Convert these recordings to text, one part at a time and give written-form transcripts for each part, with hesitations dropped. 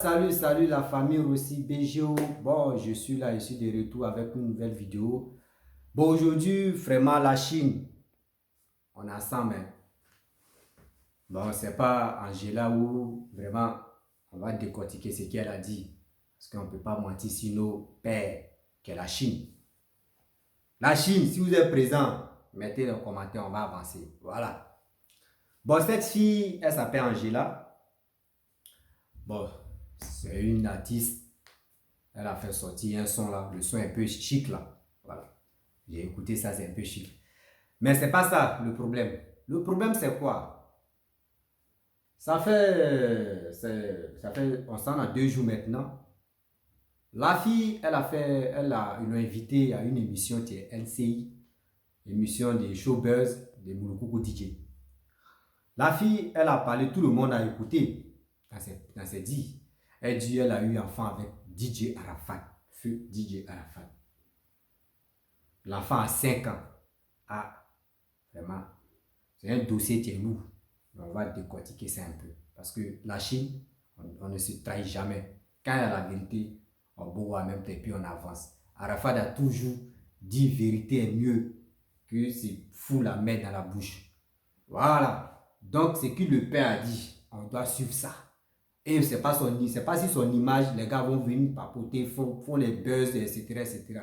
Salut la famille Rossi BGO. Bon, je suis là, je suis de retour avec une nouvelle vidéo. Bon, aujourd'hui, vraiment, la Chine, on est ensemble, hein. Bon, c'est pas Angela où vraiment on va décortiquer ce qu'elle a dit. Parce qu'on ne peut pas mentir sur nos pères, que la Chine. La Chine, si vous êtes présent, mettez le commentaire, on va avancer. Voilà. Bon, cette fille, elle s'appelle Angela. Bon, c'est une artiste. Elle a fait sortir un son là, le son un peu chic là. Voilà. J'ai écouté ça, c'est un peu chic. Mais c'est pas ça le problème. Le problème c'est quoi? On s'en a 2 jours maintenant. La fille, ils l'ont invitée à une émission qui est LCI, émission des showbuzz de Mouloukoukou DJ. La fille, elle a parlé, tout le monde a écouté dans ses dits. Elle dit elle a eu enfant avec DJ Arafat, feu DJ Arafat. L'enfant a 5 ans. Ah, vraiment, c'est un dossier qui est lourd. On va décortiquer ça un peu. Parce que la Chine, on ne se trahit jamais. Quand il y a la vérité, on boit en même temps et puis on avance. Arafat a toujours dit vérité est mieux que c'est fou la main dans la bouche. Voilà. Donc, ce que le père a dit, on doit suivre ça. Et c'est pas si son image, les gars vont venir papoter, font les buzz, etc., etc.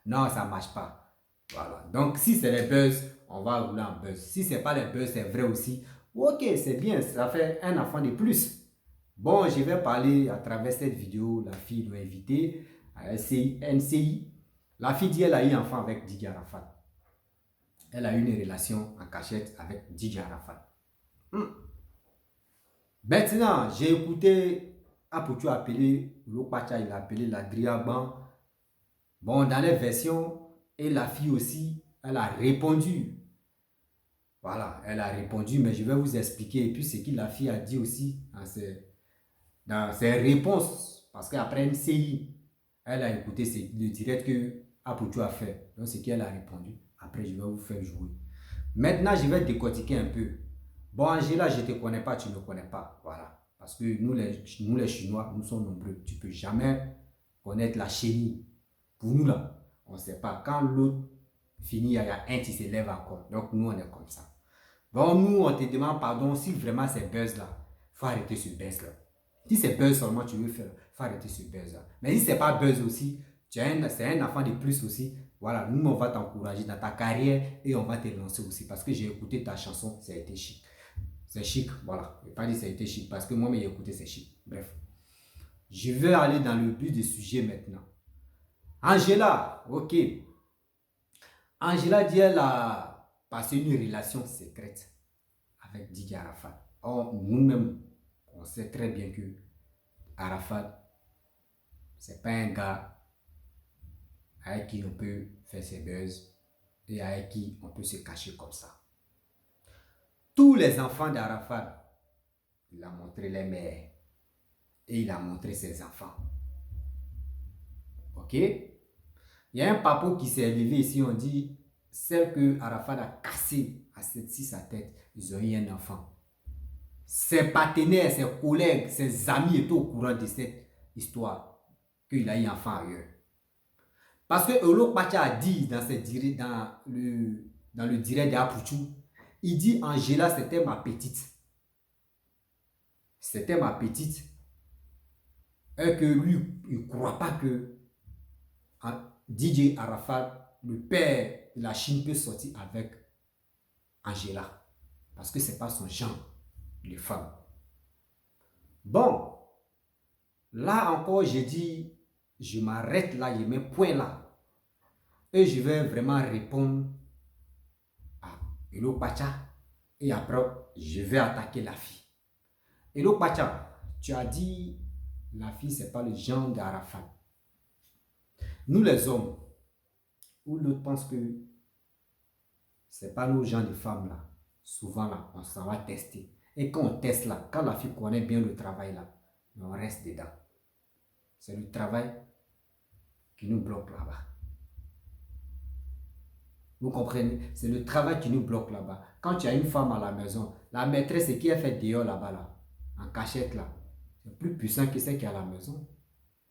Non, ça ne marche pas. Voilà. Donc, si c'est les buzz, on va rouler en buzz. Si ce n'est pas les buzz, c'est vrai aussi. Ok, c'est bien, ça fait un enfant de plus. Bon, je vais parler à travers cette vidéo. La fille l'a invité à NCI. La fille dit qu'elle a eu un enfant avec Didier Arafat. Elle a eu une relation en cachette avec Didier Arafat. Maintenant, j'ai écouté Aputu appeler Lopacha, il a appelé la Driaban. Bon, dans les versions, et la fille aussi, elle a répondu. Voilà, elle a répondu, mais je vais vous expliquer. Et puis, ce que la fille a dit aussi dans ses réponses. Parce qu'après MCI, elle a écouté le direct que Aputu a fait. Donc, ce qu'elle a répondu. Après, je vais vous faire jouer. Maintenant, je vais décortiquer un peu. Bon, Angela, je ne te connais pas, tu ne me connais pas. Voilà. Parce que nous les Chinois, nous sommes nombreux. Tu ne peux jamais connaître la chenille. Pour nous, là, on ne sait pas. Quand l'autre finit, il y a un qui se lève encore. Donc, nous, on est comme ça. Bon, nous, on te demande pardon si vraiment c'est buzz là. Il faut arrêter ce buzz là. Si c'est buzz seulement tu veux faire, il faut arrêter ce buzz là. Mais si c'est pas buzz aussi, c'est un enfant de plus aussi. Voilà, nous, on va t'encourager dans ta carrière et on va te lancer aussi. Parce que j'ai écouté ta chanson, ça a été chic. C'est chic, voilà. Je ne vais pas dire ça a été chic parce que moi, j'ai écouté, c'est chic. Bref. Je vais aller dans le but du sujet maintenant. Angela, ok. Angela dit elle a passé une relation secrète avec Didier Arafat. Or, nous-mêmes, on sait très bien que Arafat, c'est pas un gars avec qui on peut faire ses buzz et avec qui on peut se cacher comme ça. Tous les enfants d'Arafat, il a montré les mères et il a montré ses enfants. Ok? Il y a un papo qui s'est élevé ici, on dit, celle que Arafat a cassée à sa tête, ils ont eu un enfant. Ses partenaires, ses collègues, ses amis étaient au courant de cette histoire, qu'il a eu un enfant ailleurs. Parce que Olo Pacha a dit dans le direct d'Apuchu, il dit Angela, c'était ma petite. C'était ma petite. Et que lui, il ne croit pas que DJ Arafat, le père de la Chine, peut sortir avec Angela. Parce que ce n'est pas son genre de femme. Bon, là encore, j'ai dit, je m'arrête là, je mets point là. Et je vais vraiment répondre à Elo Pacha. Et après, je vais attaquer la fille. Elo Pacha, tu as dit, la fille, ce n'est pas le genre d'Arafat. Nous les hommes, ou l'autre pense que ce n'est pas nos gens de femmes là. Souvent là, on s'en va tester. Et quand on teste là, quand la fille connaît bien le travail là, on reste dedans. C'est le travail qui nous bloque là-bas. Vous comprenez? C'est le travail qui nous bloque là-bas. Quand tu as une femme à la maison, la maîtresse, c'est qui a fait dehors là-bas, là, en cachette là. C'est plus puissant que celle qui est à la maison.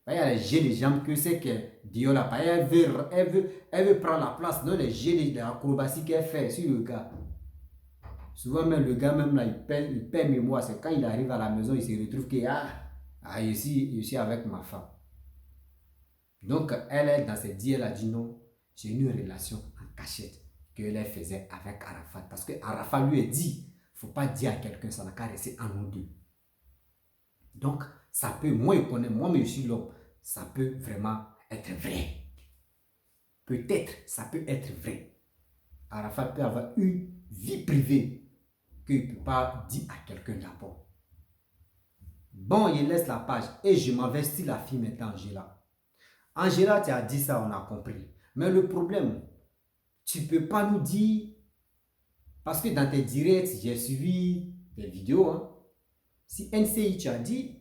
Il y a les jeux de jambes que c'est que Dio là. Elle veut prendre la place dans les jeux de l'acrobatie qu'elle fait sur le gars. Souvent même le gars même là, il perd mémoire. C'est quand il arrive à la maison, il se retrouve que je suis avec ma femme. Donc elle est dans cette dit, elle a dit non, j'ai une relation en cachette qu'elle faisait avec Arafat. Parce que Arafat lui a dit, il ne faut pas dire à quelqu'un, ça n'a qu'à rester en nous deux. Donc ça peut, moi je connais, moi mais je suis l'homme, ça peut vraiment être vrai. Peut-être ça peut être vrai. Arafat peut avoir une vie privée qu'il ne peut pas dire à quelqu'un d'abord. Bon, il laisse la page et je m'investis la fille maintenant, Angela. Angela, tu as dit ça, on a compris. Mais le problème, tu ne peux pas nous dire, parce que dans tes directs, j'ai suivi des vidéos, hein. Si NCI, tu as dit,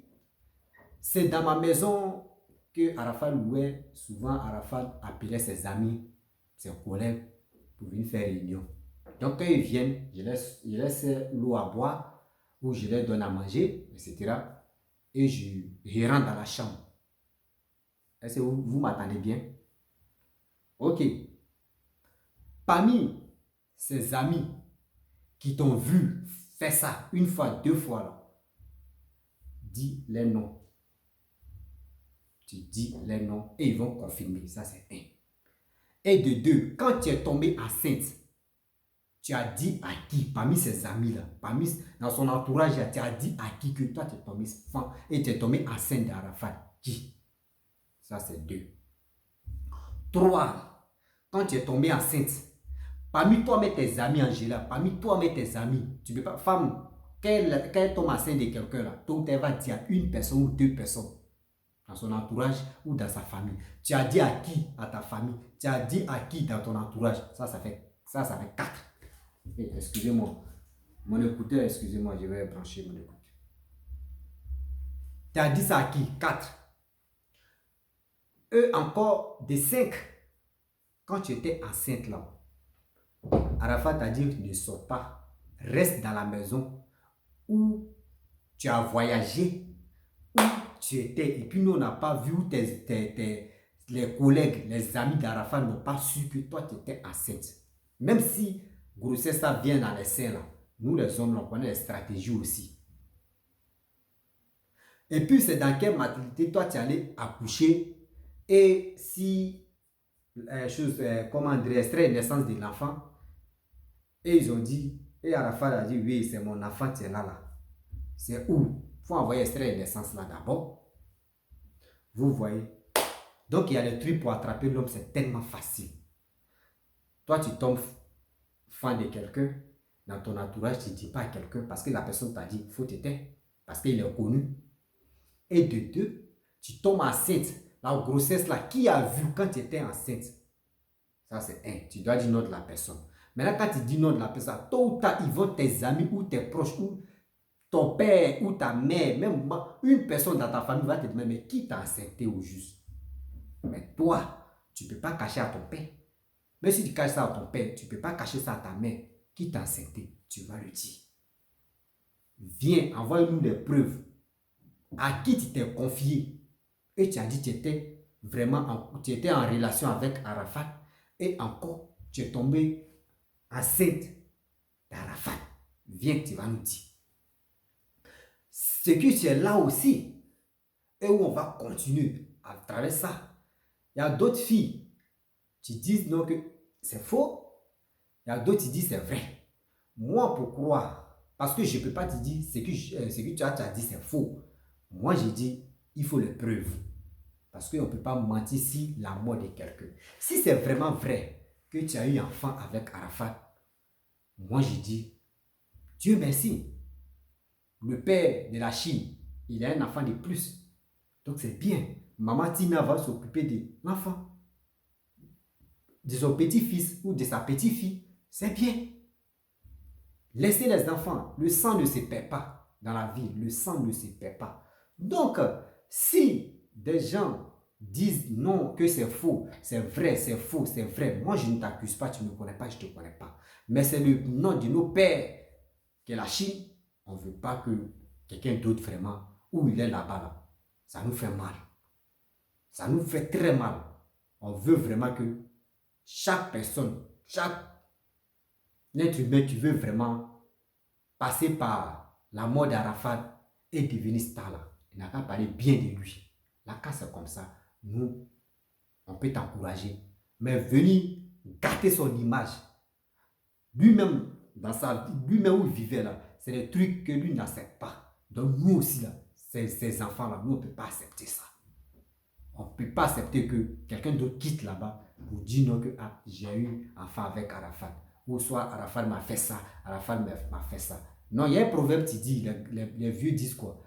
c'est dans ma maison que Arafat louait. Souvent, Arafat appelait ses amis, ses collègues pour venir faire réunion. Donc, quand ils viennent, je laisse l'eau à boire ou je leur donne à manger, etc. Et je rentre dans la chambre. Est-ce que vous m'attendez bien? Ok. Parmi ses amis qui t'ont vu faire ça une fois, deux fois, là, dis les noms. Tu dis les noms et ils vont confirmer. Ça, c'est un. Et de deux, quand tu es tombé enceinte, tu as dit à qui, parmi ses amis là, dans son entourage, tu as dit à qui que toi tu es tombé et tu es tombé enceinte d'Arafat. Qui? Ça, c'est deux. Trois, quand tu es tombé enceinte, parmi toi et tes amis, Angela, parmi toi et tes amis, tu ne peux pas, femme, quand elle tombe enceinte de quelqu'un là, tôt elle va dire à une personne ou deux personnes dans son entourage ou dans sa famille. Tu as dit à qui? À ta famille. Tu as dit à qui dans ton entourage? Ça fait 4. Excusez-moi. Mon écouteur, excusez-moi, je vais brancher mon écouteur. Tu as dit ça à qui? 4. Eux encore des 5. Quand tu étais enceinte là, Arafat t'a dit ne sors pas. Reste dans la maison où tu as voyagé, où tu étais. Et puis nous, on n'a pas vu les collègues, les amis d'Arafat n'ont pas su que toi, tu étais enceinte. Même si grossesse, ça vient dans les seins là. Nous, les hommes, on connaît les stratégies aussi. Et puis, c'est dans quelle maternité toi, tu es allé accoucher. Et si, comment dire, extrait naissance de l'enfant. Et ils ont dit, et Arafat a dit, oui, c'est mon enfant, tu es là. C'est où? Il faut envoyer extrait de naissance là d'abord. Vous voyez. Donc, il y a des trucs pour attraper l'homme, c'est tellement facile. Toi, tu tombes fan de quelqu'un, dans ton entourage, tu ne dis pas à quelqu'un parce que la personne t'a dit, il faut t'aider, parce qu'il est connu. Et de deux, tu tombes enceinte, la grossesse là, qui a vu quand tu étais enceinte? Ça, c'est un. Tu dois dire non de la personne. Maintenant, quand tu dis non de la personne, tôt ou tard, ils vont tes amis ou tes proches ou ton père ou ta mère, même une personne dans ta famille va te demander, mais qui t'a enceinté au juste? Mais toi, tu ne peux pas cacher à ton père. Mais si tu caches ça à ton père, tu ne peux pas cacher ça à ta mère. Qui t'a enceinté? Tu vas le dire. Viens, envoie-nous des preuves. À qui tu t'es confié? Et tu as dit que tu étais vraiment tu étais en relation avec Arafat. Et encore, tu es tombé enceinte d'Arafat. Viens, tu vas nous dire. Ce que tu es là aussi, et où on va continuer à travers ça. Il y a d'autres filles qui disent non que c'est faux. Il y a d'autres qui disent c'est vrai. Moi, pour croire, parce que je ne peux pas te dire ce que tu as dit c'est faux. Moi, j'ai dit, il faut les preuves. Parce qu'on ne peut pas mentir si la mort de quelqu'un. Si c'est vraiment vrai que tu as eu un enfant avec Arafat, moi, j'ai dit, Dieu merci. Le père de la Chine, il a un enfant de plus. Donc, c'est bien. Maman Tina va s'occuper de l'enfant, de son petit-fils ou de sa petite-fille. C'est bien. Laissez les enfants. Le sang ne se perd pas dans la vie. Le sang ne se perd pas. Donc, si des gens disent non, que c'est faux, c'est vrai, c'est faux, c'est vrai, moi je ne t'accuse pas, tu ne me connais pas, je ne te connais pas. Mais c'est le nom de nos pères que la Chine, on ne veut pas que quelqu'un d'autre vraiment où il est là-bas, là, ça nous fait mal. Ça nous fait très mal. On veut vraiment que chaque personne, chaque être humain qui veut vraiment passer par la mort d'Arafat et devenir star là, il n'a qu'à parler bien de lui. La casse c'est comme ça. Nous, on peut t'encourager. Mais venir gâter son image, lui-même, dans sa vie, lui-même où il vivait là, c'est des trucs que lui n'accepte pas. Donc nous aussi là, ces enfants-là, nous on ne peut pas accepter ça. On ne peut pas accepter que quelqu'un d'autre quitte là-bas pour dire non que ah, j'ai eu enfant avec Arafat. Ou soit Arafat m'a fait ça, Arafat m'a fait ça. Non, il y a un proverbe qui dit, les vieux disent quoi?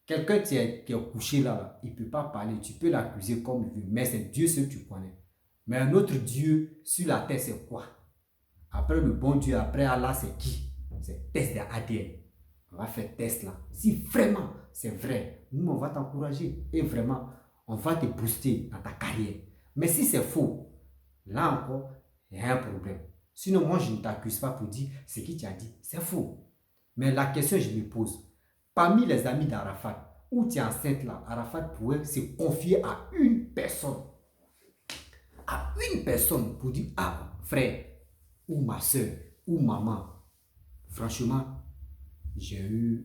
Quelqu'un qui est couché là, il ne peut pas parler. Tu peux l'accuser comme il veut, mais c'est Dieu seul que tu connais. Mais un autre Dieu sur la terre, c'est quoi? Après le bon Dieu, après Allah, c'est qui? C'est test d'ADN. On va faire test là. Si vraiment c'est vrai, nous on va t'encourager. Et vraiment, on va te booster dans ta carrière. Mais si c'est faux, là encore, il y a un problème. Sinon, moi, je ne t'accuse pas pour dire ce qu'il t'a dit. C'est faux. Mais la question que je me pose, parmi les amis d'Arafat, où tu es enceinte là, Arafat pourrait se confier à une personne. À une personne pour dire, ah, frère, ou ma soeur, ou maman, franchement, j'ai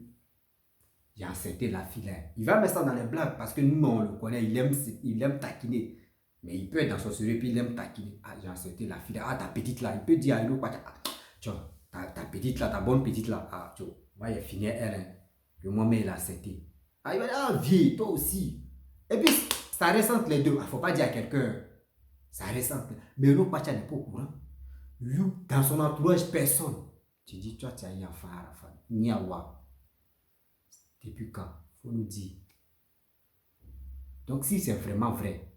enceinté la fille là. Il va mettre ça dans les blagues parce que nous, on le connaît, il aime taquiner. Mais il peut être dans son sérieux, puis il aime taquiner. Ah, j'ai enceinté la fille là. Ah, ta petite là. Il peut dire à l'autre, tu vois, ta petite là, ta bonne petite là. Ah, tu vois, moi, il finit elle, hein, que moi-même, il a accepté. Ah, il va dire, ah, vieux, toi aussi. Et puis, ça reste entre les deux. Il ne faut pas dire à quelqu'un, ça reste entre. Mais l'autre, tu n'est pas au courant. Lui, dans son entourage, personne. Tu dis, toi, tu as eu enfant à la fin. Niawa. Depuis quand? Il faut nous dire. Donc, si c'est vraiment vrai,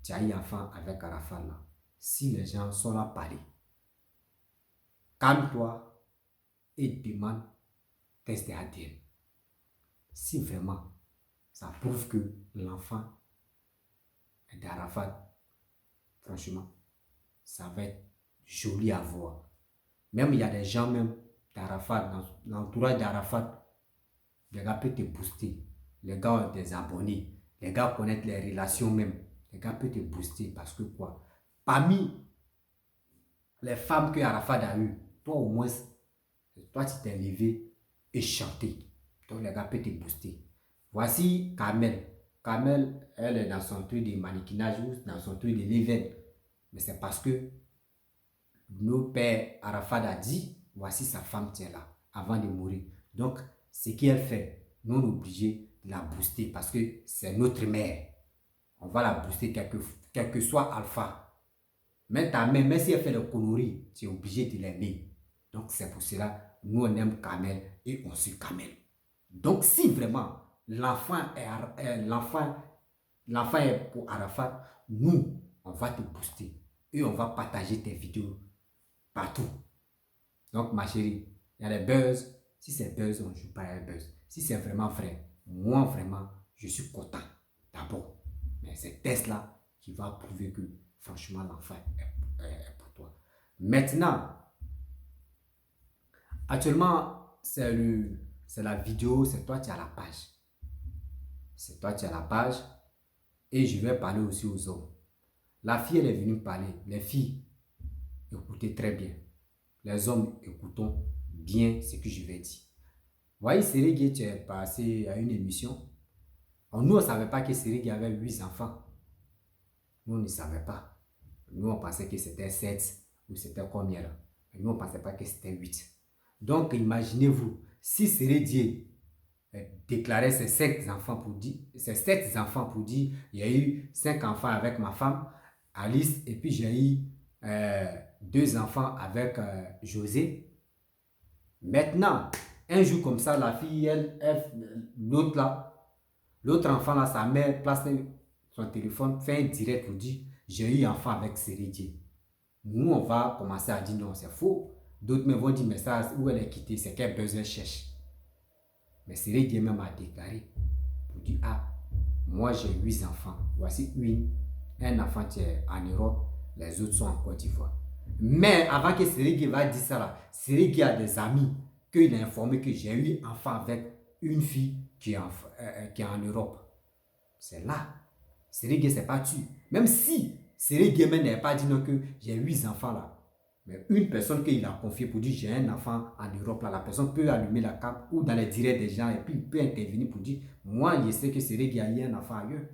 tu as eu enfant avec Arafat là, si les gens sont là parler, calme-toi et demande test d'ADN. Si vraiment ça prouve que l'enfant est d'Arafat, franchement, ça va être joli à voir. Même il y a des gens même d'Arafat, dans l'entourage d'Arafat, les gars peuvent te booster. Les gars ont des abonnés. Les gars connaissent les relations même. Les gars peuvent te booster parce que quoi? Parmi les femmes que Arafat a eues, toi au moins, toi tu t'es levé et chanté. Donc les gars peuvent te booster. Voici Kamel. Kamel, elle est dans son truc de mannequinage ou dans son truc de l'événement. Mais c'est parce que nos pères Arafat a dit, voici sa femme qui est là, avant de mourir. Donc, ce qu'elle fait, nous on est obligé de la booster parce que c'est notre mère. On va la booster quel que soit Alpha. Mais ta mère, même si elle fait des conneries, tu es obligé de l'aimer. Donc, c'est pour cela, nous on aime Kamel et on suit Kamel. Donc, si vraiment l'enfant est pour Arafat, nous, on va te booster et on va partager tes vidéos partout. Donc, ma chérie, il y a des buzz. Si c'est buzz, on ne joue pas à un buzz. Si c'est vraiment vrai, moi, vraiment, je suis content. D'abord. Mais c'est Tesla qui va prouver que, franchement, l'enfant est pour toi. Maintenant, actuellement, c'est la vidéo, c'est toi qui as la page. C'est toi qui as la page. Et je vais parler aussi aux hommes. La fille, elle est venue parler. Les filles, écoutez très bien. Les hommes, écoutons bien ce que je vais dire. Voyez, Serigui, tu es passé à une émission. Nous, on ne savait pas que Serigui avait 8 enfants. Nous, on ne savait pas. Nous, on pensait que c'était 7 ou c'était combien là. Nous, on ne pensait pas que c'était 8. Donc, imaginez-vous, si Serigui déclarait ses 7 enfants pour dire, il y a eu 5 enfants avec ma femme, Alice, et puis j'ai eu 2 enfants avec José. Maintenant, un jour comme ça, la fille, l'autre enfant là, sa mère place son téléphone, fait un direct pour dire j'ai eu enfant avec Serigui. Nous, on va commencer à dire non, c'est faux. D'autres me vont dire mais ça, où elle est quittée, c'est quel besoin cherche. Mais Serigui même a déclaré pour dire ah, moi j'ai 8 enfants. Voici un enfant qui est en Europe, les autres sont en Côte d'Ivoire. Mais avant que Serigui va dire ça là, Serigui a des amis qu'il a informé que j'ai eu enfant avec une fille qui est en Europe. C'est là. Serege s'est pas tué. Même si Serege même n'a pas dit non que j'ai 8 enfants là. Mais une personne qu'il a confiée pour dire j'ai un enfant en Europe là, la personne peut allumer la cape ou dans les directs des gens et puis il peut intervenir pour dire moi je sais que Serege a eu un enfant ailleurs.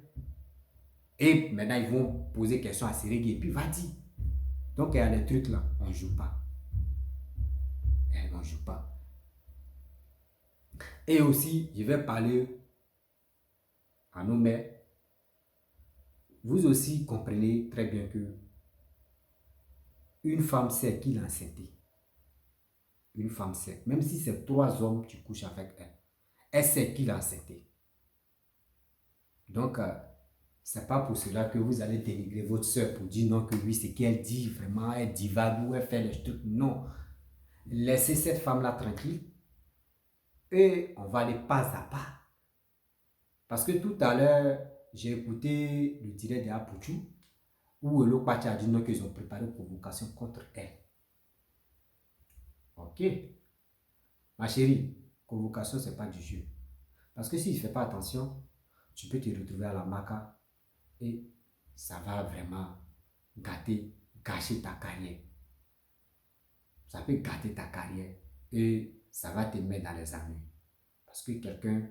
Et maintenant ils vont poser question à Serege et puis va dire. Donc il y a des trucs là, on ne joue pas. On ne joue pas. Et aussi, je vais parler à nos mères. Vous aussi comprenez très bien que une femme sait qu'il est enceinte. Une femme sait. Même si c'est 3 hommes, tu couches avec elle. Elle sait qu'il est enceinte. Donc, c'est pas pour cela que vous allez dénigrer votre soeur pour dire non que oui, c'est qu'elle dit vraiment, elle divague ou elle fait les trucs. Non. Laissez cette femme-là tranquille et on va aller pas à pas. Parce que tout à l'heure, j'ai écouté le direct de Apuchu où le Pacha a dit non qu'ils ont préparé une provocation contre elle. Ok. Ma chérie, convocation, c'est pas du jeu. Parce que si tu ne fais pas attention, tu peux te retrouver à la maca et ça va vraiment gâcher ta carrière. Ça peut gâter ta carrière et ça va te mettre dans les ennuis. Parce que quelqu'un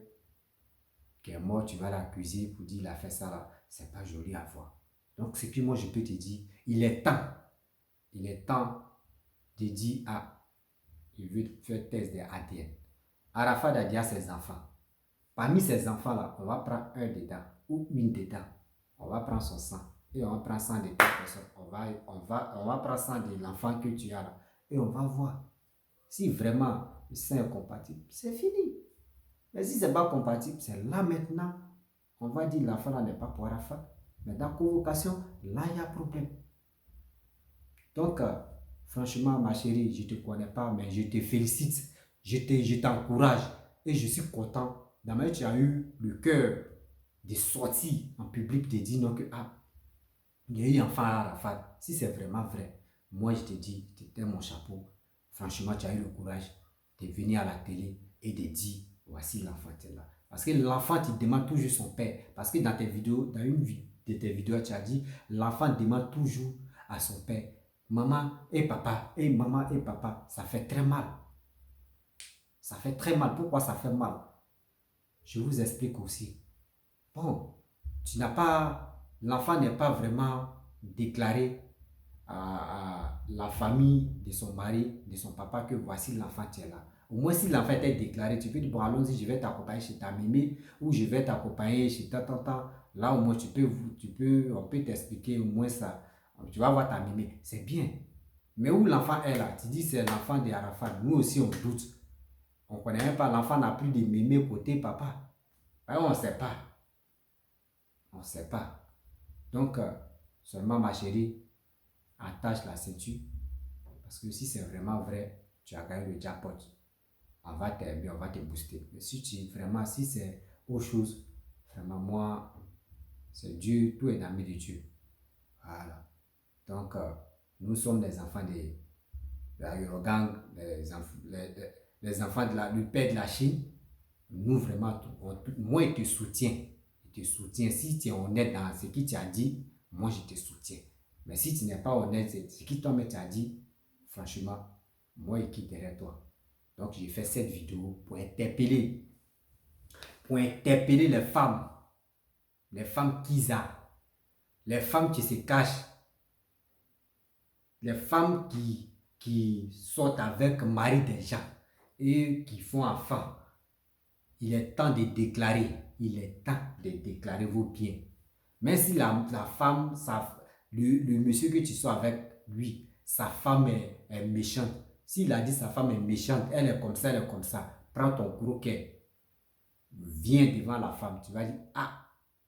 qui est mort, tu vas l'accuser pour dire il a fait ça là, c'est pas joli à voir. Donc ce que moi je peux te dire, il est temps de dire il veut faire test de ADN. Arafat a dit à ses enfants, parmi ces enfants là, on va prendre un dedans ou une dedans, on va prendre son sang et on va prendre sang de toute personne, on va prendre sang de l'enfant que tu as là et on va voir si vraiment le sang est compatible, c'est fini. Mais si ce n'est pas compatible, c'est là maintenant, on va dire l'enfant là n'est pas pour Arafat. Mais dans la convocation, là il y a problème. Donc, franchement, ma chérie, je ne te connais pas, mais je te félicite, je t'encourage et je suis content. D'abord, tu as eu le cœur de sortir en public, de dire non que il y a eu un enfant à Arafat. Si c'est vraiment vrai, moi je te dis, tu étais mon chapeau. Franchement, tu as eu le courage de venir à la télé et de dire voici l'enfant qui est là. Parce que l'enfant, tu demandes toujours son père. Parce que dans tes vidéos, dans une de tes vidéos, tu as dit l'enfant demande toujours à son père. Maman et papa, et maman et papa, ça fait très mal. Ça fait très mal. Pourquoi ça fait mal? Je vous explique aussi. Bon, l'enfant n'est pas vraiment déclaré à la famille de son mari, de son papa, que voici l'enfant qui est là. Au moins, si l'enfant est déclaré, tu peux dire, bon, allons-y, je vais t'accompagner chez ta mémé, ou je vais t'accompagner chez ta tante. Là, au moins, on peut t'expliquer au moins ça. Tu vas voir ta mémé, c'est bien. Mais où l'enfant est là, tu dis c'est l'enfant de Arafat. Nous aussi, on doute. On ne connaît même pas, l'enfant n'a plus de mémé côté papa. On ne sait pas. On ne sait pas. Donc, seulement ma chérie, attache la ceinture. Parce que si c'est vraiment vrai, tu as gagné le jackpot. On va t'aider, on va te booster. Mais si c'est autre chose, vraiment, moi, c'est Dieu, tout est dans de Dieu. Voilà. Donc, nous sommes des enfants de la Eurogang, les enfants du père de la Chine. Nous, vraiment, moi, je te soutiens. Je te soutiens. Si tu es honnête dans ce que tu as dit, moi, je te soutiens. Mais si tu n'es pas honnête, ce que toi-même tu as dit, franchement, moi, je quitte derrière toi. Donc, j'ai fait cette vidéo pour interpeller les femmes qui ont, les femmes qui se cachent, les femmes qui sortent avec mari des gens et qui font enfant. Il est temps de déclarer vos biens. Même si la femme, le monsieur que tu sois avec lui, sa femme est méchante. S'il a dit sa femme est méchante, elle est comme ça, prends ton croquet, viens devant la femme, tu vas dire,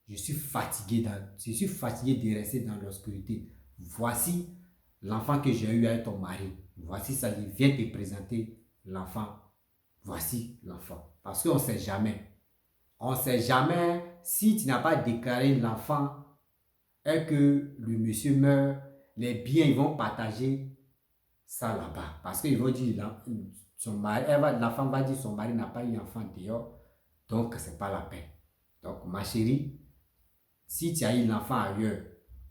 je suis fatigué de rester dans l'obscurité. Voici l'enfant que j'ai eu avec ton mari. Voici ça, il vient te présenter l'enfant. Voici l'enfant. Parce qu'on ne sait jamais. On ne sait jamais si tu n'as pas déclaré l'enfant et que le monsieur meurt, les biens ils vont partager ça là-bas. Parce qu'ils vont dire, la femme va dire son mari n'a pas eu enfant dehors. Donc, ce n'est pas la peine. Donc, ma chérie, si tu as eu l'enfant ailleurs,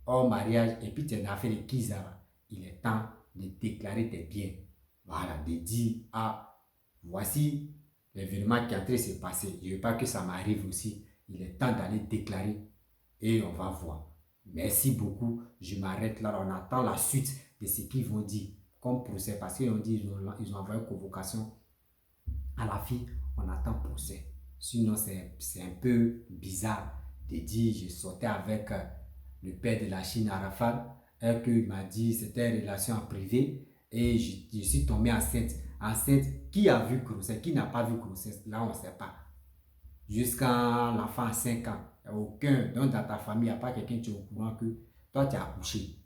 hors mariage, et puis tu as une affaire de Kizara, il est temps de déclarer tes biens. Voilà, de dire, ah, voici l'événement qui est en train de se passer. Je ne veux pas que ça m'arrive aussi. Il est temps d'aller déclarer et on va voir. Merci beaucoup. Je m'arrête là. On attend la suite de ce qu'ils vont dire comme procès. Parce qu'ils ont dit ils ont envoyé une convocation à la fille. On attend procès. Sinon, c'est un peu bizarre de dire je sortais avec le père de la Chine, Arafat, et qu'il m'a dit c'était une relation en privé et je suis tombé enceinte. Enceinte, qui a vu grossesse, qui n'a pas vu grossesse, là on ne sait pas. Jusqu'à l'enfant a 5 ans, il n'y a aucun, donc dans ta famille, il n'y a pas quelqu'un qui est au courant que toi tu as accouché.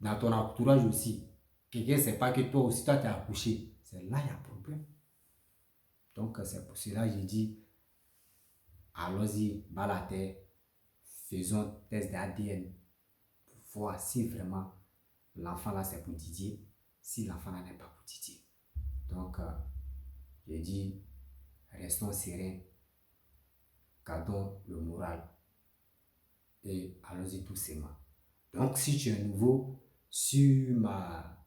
Dans ton entourage aussi, quelqu'un ne sait pas que toi aussi, toi tu as accouché. C'est là il y a un problème. Donc c'est pour cela que j'ai dit, allons-y, bas la terre, faisons test d'ADN pour voir si vraiment l'enfant là c'est pour Didier, si l'enfant là n'est pas pour Didier. Donc, j'ai dit, restons sereins, gardons le moral et allons-y doucement. Donc, si tu es nouveau sur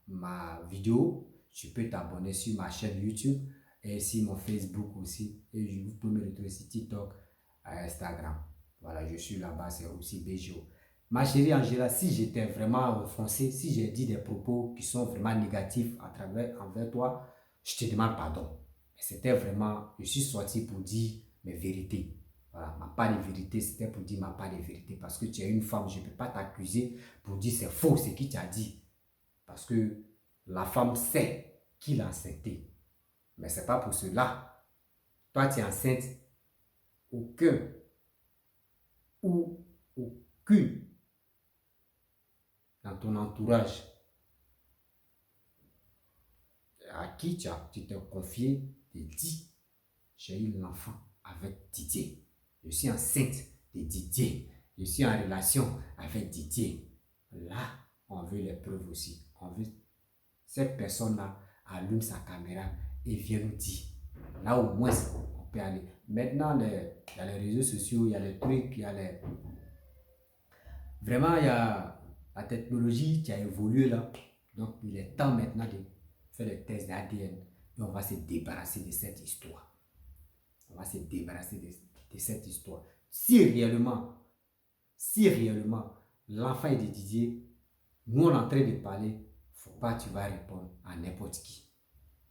ma vidéo, tu peux t'abonner sur ma chaîne YouTube et sur mon Facebook aussi. Et vous pouvez me retrouver sur TikTok, Instagram. Voilà, je suis là-bas, c'est aussi BGO. Ma chérie Angela, si j'étais vraiment offensé, si j'ai dit des propos qui sont vraiment négatifs envers toi, je te demande pardon. Mais c'était vraiment, je suis sorti pour dire mes vérités. Voilà, ma part de vérité, c'était pour dire ma part de vérité. Parce que tu es une femme, je ne peux pas t'accuser pour dire c'est faux ce qu'il t'a dit. Parce que la femme sait qu'il a enceinté. Mais ce n'est pas pour cela. Toi, tu es enceinte, aucun ou aucune dans ton entourage à qui tu t'es confié de dire j'ai eu l'enfant avec Didier. Je suis enceinte de Didier. Je suis en relation avec Didier. Là, on veut les preuves aussi. On veut cette personne-là allume sa caméra et vient nous dire. Là, au moins, on peut aller. Maintenant, il y a les réseaux sociaux, il y a les trucs, il y a les... Vraiment, il y a la technologie qui a évolué là. Donc, il est temps maintenant de faire les tests d'ADN et on va se débarrasser de cette histoire. On va se débarrasser de cette histoire. Si réellement, l'enfant est de Didier, nous on est en train de parler, faut pas que tu vas répondre à n'importe qui.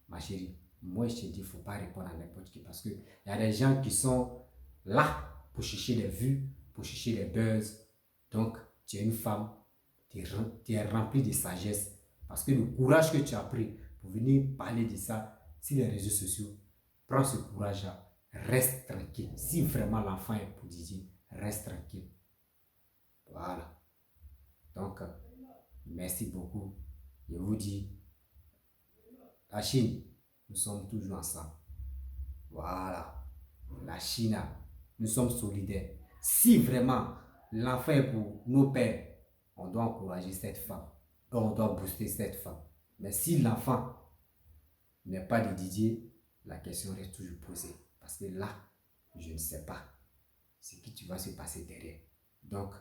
Ma chérie, moi je te dis, faut pas répondre à n'importe qui parce qu'il y a des gens qui sont là pour chercher des vues, pour chercher des buzz. Donc, tu es une femme, tu es remplie de sagesse parce que le courage que tu as pris pour venir parler de ça sur les réseaux sociaux, prends ce courage-là. Reste tranquille. Si vraiment l'enfant est pour Didier, reste tranquille. Voilà. Donc, merci beaucoup. Je vous dis, la Chine, nous sommes toujours ensemble. Voilà. La Chine, nous sommes solidaires. Si vraiment l'enfant est pour nos pères, on doit encourager cette femme. On doit booster cette femme. Mais si l'enfant n'est pas de Didier, la question reste toujours posée. Parce que là, je ne sais pas ce qui va se passer derrière. Donc,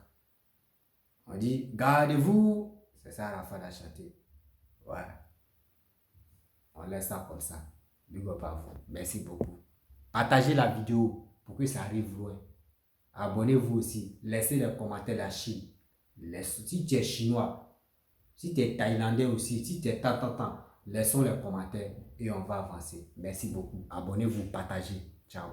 on dit, gardez-vous. C'est ça la fin de chanter. Ouais. On laisse ça comme ça. Big up à vous. Merci beaucoup. Partagez la vidéo pour que ça arrive loin. Abonnez-vous aussi. Laissez les commentaires de la Chine. Si tu es chinois, si tu es thaïlandais aussi, si tu es tant, laissons les commentaires et on va avancer. Merci beaucoup. Abonnez-vous, partagez. Ciao.